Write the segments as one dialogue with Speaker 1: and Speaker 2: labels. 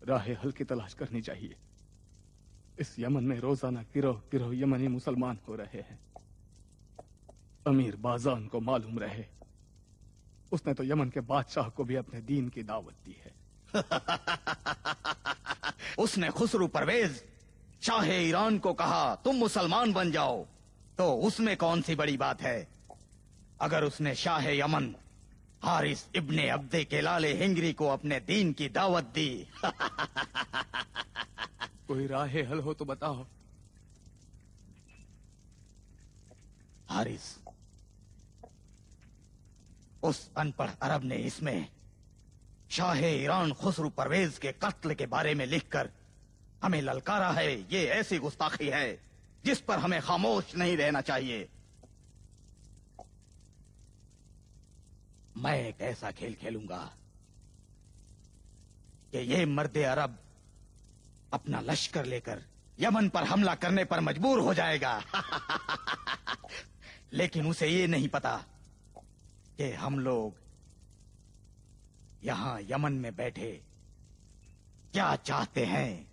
Speaker 1: राह हल की तलाश करनी चाहिए। इस यमन में रोजाना गिरोह गिरोह यमनी मुसलमान हो रहे हैं। अमीर बाज़ान को मालूम रहे, उसने तो यमन के बादशाह को भी अपने दीन की दावत दी है।
Speaker 2: उसने खुसरू परवेज शाह ईरान को कहा तुम मुसलमान बन जाओ, तो उसमें कौन सी बड़ी बात है। अगर उसने शाह यमन हारिस इब्ने अब्दे के लाले हिंगरी को अपने दीन की दावत दी।
Speaker 1: कोई राह हल हो तो बताओ।
Speaker 2: हारिस, उस अनपढ़ अरब ने इसमें शाह ईरान खुसरू परवेज के कत्ल के बारे में लिखकर हमें ललकारा है। ये ऐसी गुस्ताखी है जिस पर हमें खामोश नहीं रहना चाहिए। मैं एक ऐसा खेल खेलूंगा कि ये मर्दे अरब अपना लश्कर लेकर यमन पर हमला करने पर मजबूर हो जाएगा। लेकिन उसे ये नहीं पता कि हम लोग यहां यमन में बैठे क्या चाहते हैं।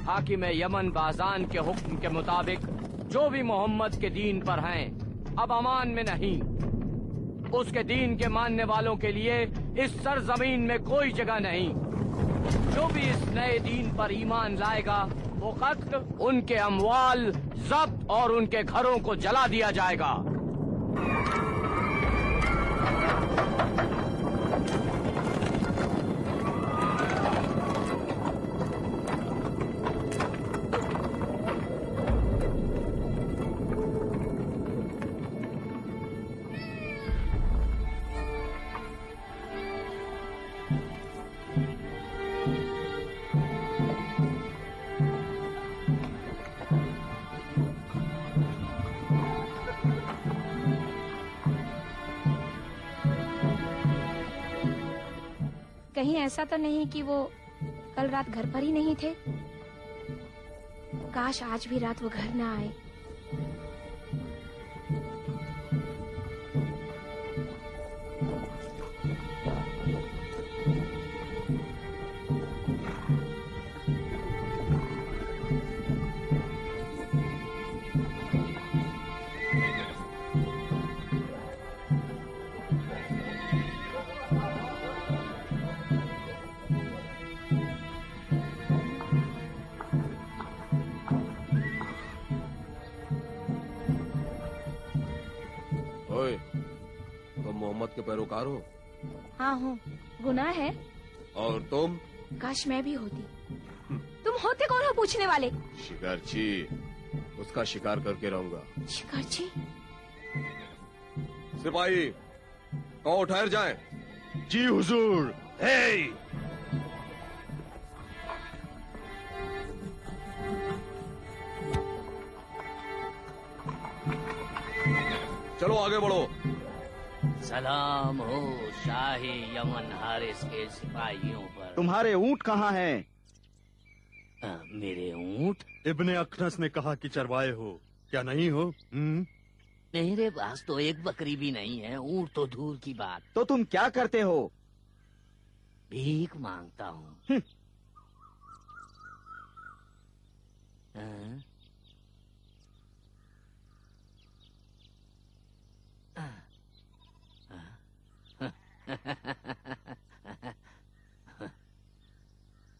Speaker 3: हाकिम यमन बाज़ान के हुक्म के मुताबिक जो भी मोहम्मद के दीन पर हैं अब अमान में नहीं। उसके दीन के मानने वालों के लिए इस सरजमीन में कोई जगह नहीं। जो भी इस नए दीन पर ईमान लाएगा वो कत्ल, उनके अमवाल जब्त और उनके घरों को जला दिया जाएगा।
Speaker 4: कहीं ऐसा तो नहीं कि वो कल रात घर पर ही नहीं थे? काश आज भी रात वो घर ना आए।
Speaker 5: के पैरोकार हो?
Speaker 4: हाँ हूँ। गुनाह है?
Speaker 5: और तुम?
Speaker 4: काश मैं भी होती। तुम होते कौन हो पूछने वाले?
Speaker 5: शिकारची, उसका शिकार करके रहूंगा।
Speaker 4: शिकारची?
Speaker 5: सिपाही कहो ठहर जाए।
Speaker 6: जी हुजूर।
Speaker 5: हे! चलो आगे बढ़ो।
Speaker 3: सलाम हो शाही यमन हारिस के सिपाहियों पर।
Speaker 2: तुम्हारे ऊंट कहाँ हैं?
Speaker 3: मेरे ऊंट?
Speaker 6: इब्ने अखनस ने कहा कि चरवाए हो, क्या नहीं हो?
Speaker 3: मेरे पास तो एक बकरी भी नहीं है, ऊंट तो दूर की बात।
Speaker 2: तो तुम क्या करते हो?
Speaker 3: भीख मांगता हूँ।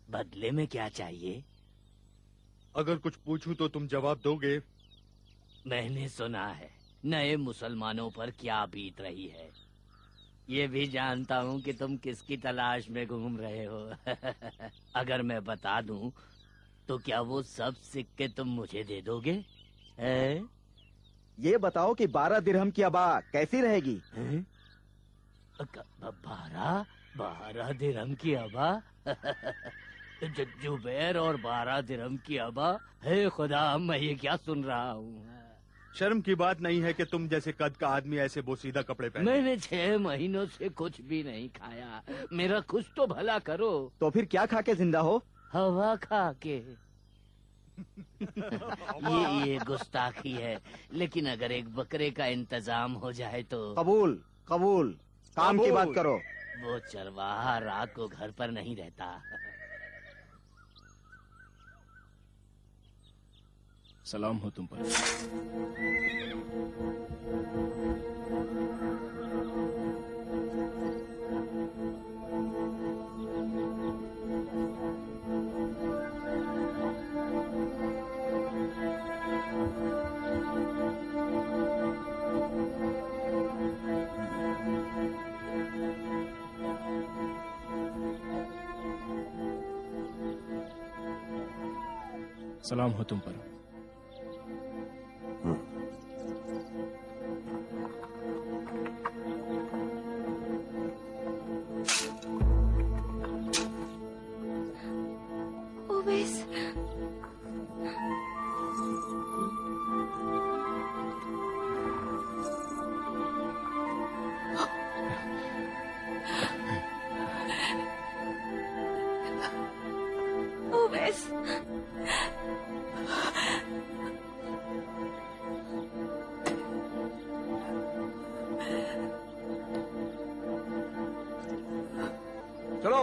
Speaker 3: बदले में क्या चाहिए?
Speaker 6: अगर कुछ पूछूं तो तुम जवाब दोगे?
Speaker 3: मैंने सुना है नए मुसलमानों पर क्या बीत रही है। ये भी जानता हूँ कि तुम किसकी तलाश में घूम रहे हो। अगर मैं बता दूं तो क्या वो सब सिक्के तुम मुझे दे दोगे?
Speaker 2: ये बताओ कि 12 दिरहम की अबा कैसी रहेगी?
Speaker 3: 12 दिरहम की अबा? जुबैर और 12 दिरहम की अबा? हे खुदा, मैं ये क्या सुन रहा हूँ?
Speaker 6: शर्म की बात नहीं है कि तुम जैसे कद का आदमी ऐसे बोसीदा कपड़े पहने।
Speaker 3: मैंने 6 महीनों से कुछ भी नहीं खाया। मेरा कुछ तो भला करो।
Speaker 2: तो फिर क्या खा के जिंदा हो?
Speaker 3: हवा खा के। ये गुस्ताखी है, लेकिन अगर एक बकरे का इंतजाम हो जाए तो।
Speaker 2: कबूल कबूल। काम की बात करो।
Speaker 3: वो चरवाहा रात को घर पर नहीं रहता।
Speaker 5: सलाम हो तुम पर। सलाम हो तुम पर।
Speaker 4: ओवैस, ओवैस,
Speaker 2: चलो।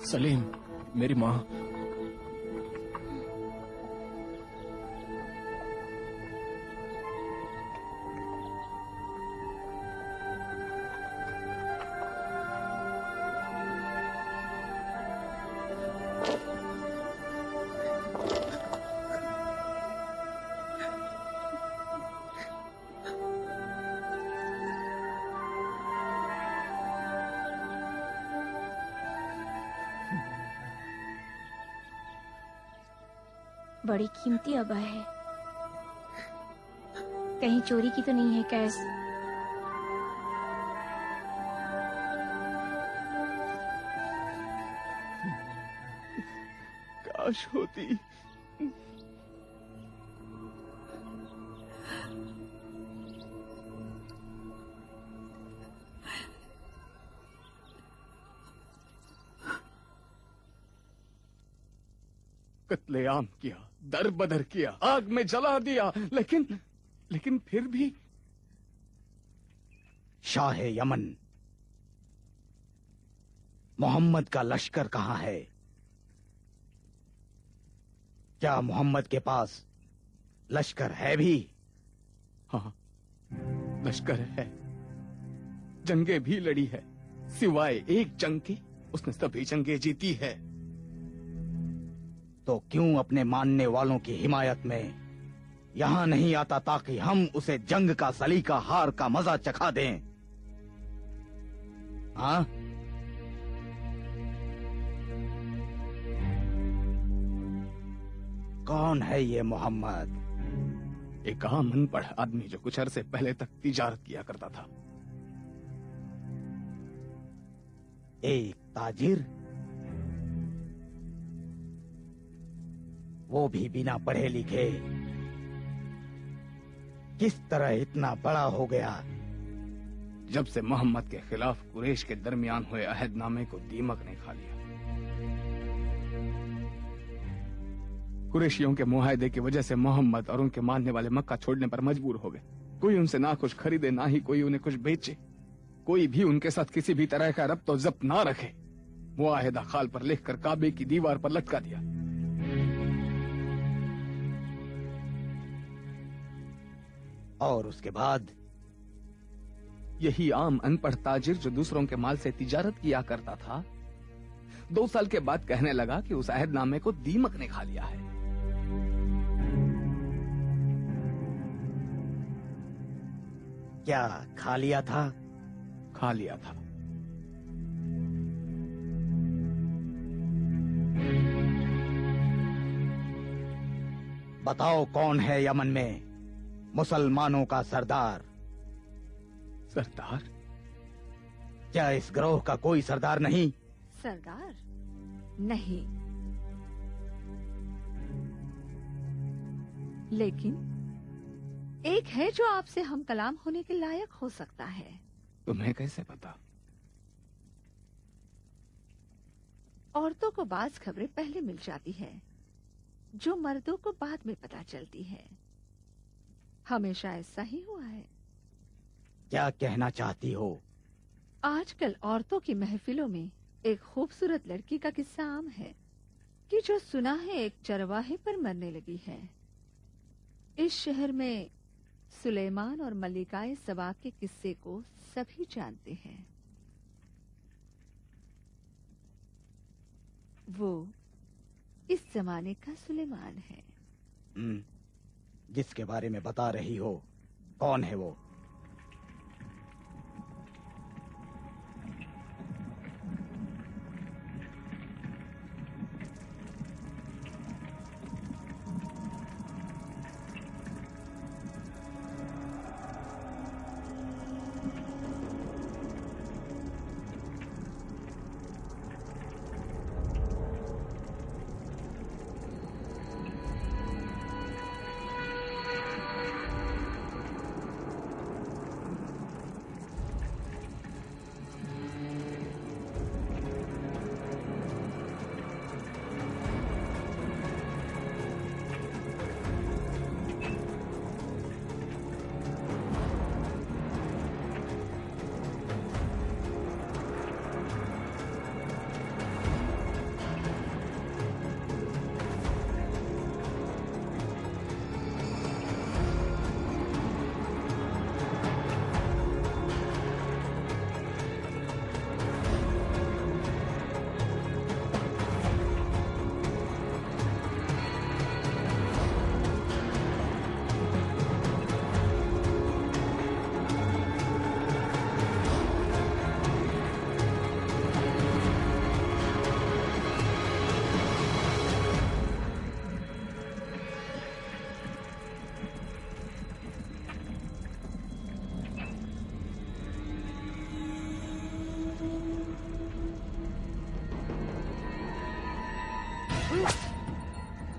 Speaker 5: सलीम, मेरी माँ।
Speaker 4: बड़ी कीमती अबा है। कहीं चोरी की तो नहीं है कैस?
Speaker 1: काश होती। कत्लेआम किया, दर बदर किया, आग में जला दिया, लेकिन फिर भी।
Speaker 2: शाह यमन, मोहम्मद का लश्कर कहाँ है? क्या मोहम्मद के पास लश्कर है भी?
Speaker 1: हाँ, लश्कर है, जंगे भी लड़ी है। सिवाय एक जंग के उसने सभी जंगे जीती है।
Speaker 2: तो क्यों अपने मानने वालों की हिमायत में यहां नहीं आता ताकि हम उसे जंग का सलीका हार का मजा चखा दें? हाँ? कौन है ये मोहम्मद?
Speaker 1: एक आम अनपढ़ आदमी जो कुछ अरसे पहले तक तिजारत किया करता था।
Speaker 2: एक ताजिर? वो भी बिना पढ़े लिखे? किस तरह इतना बड़ा हो गया?
Speaker 1: जब से मोहम्मद के खिलाफ कुरैश के दरमियान हुए अहदनामे को दीमक ने खा लिया। कुरैशियों के मुआहदे की वजह से मोहम्मद और उनके मानने वाले मक्का छोड़ने पर मजबूर हो गए। कोई उनसे ना कुछ खरीदे, ना ही कोई उन्हें कुछ बेचे। कोई भी उनके साथ किसी भी तरह का रब्त और जब्त ना रखे। मुआहदा खाल पर लिखकर काबे की दीवार पर लटका दिया।
Speaker 2: और उसके बाद?
Speaker 1: यही आम अनपढ़ ताजिर जो दूसरों के माल से तिजारत किया करता था, 2 साल के बाद कहने लगा कि उस अहदनामे को दीमक ने खा लिया है।
Speaker 2: क्या खा लिया था?
Speaker 1: खा लिया था।
Speaker 2: बताओ कौन है यमन में मुसलमानों का सरदार।
Speaker 1: सरदार?
Speaker 2: क्या इस ग्रोह का कोई सरदार नहीं?
Speaker 7: सरदार नहीं, लेकिन एक है जो आपसे हम कलाम होने के लायक हो सकता है।
Speaker 1: तुम्हें कैसे पता?
Speaker 7: औरतों को बाज खबरें पहले मिल जाती है, जो मर्दों को बाद में पता चलती है। हमेशा ऐसा ही हुआ है।
Speaker 2: क्या कहना चाहती हो?
Speaker 7: आजकल औरतों की महफिलों में एक खूबसूरत लड़की का किस्सा आम है कि जो सुना है एक चरवाहे पर मरने लगी है। इस शहर में सुलेमान और मल्लिकाए सबा के किस्से को सभी जानते हैं। वो इस जमाने का सुलेमान है।
Speaker 2: जिसके बारे में बता रही हो, कौन है वो?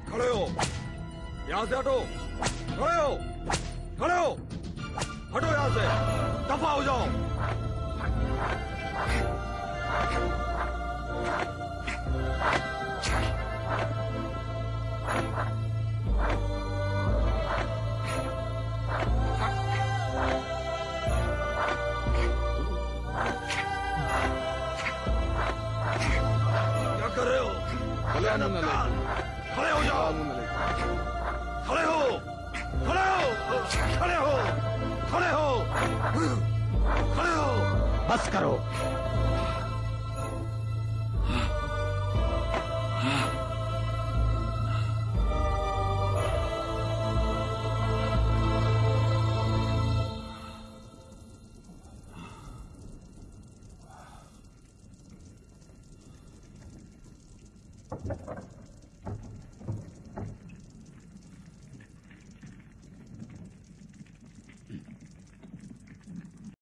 Speaker 6: खड़े हो, यहाँ से हटो। खड़े हो, खड़े हो, हटो यहाँ से, दफा हो जाओ। क्या कर रहे हो? खड़े हो जाओ। खड़े हो, खड़े हो, खड़े हो, खड़े हो, खड़े हो।
Speaker 2: बस करो।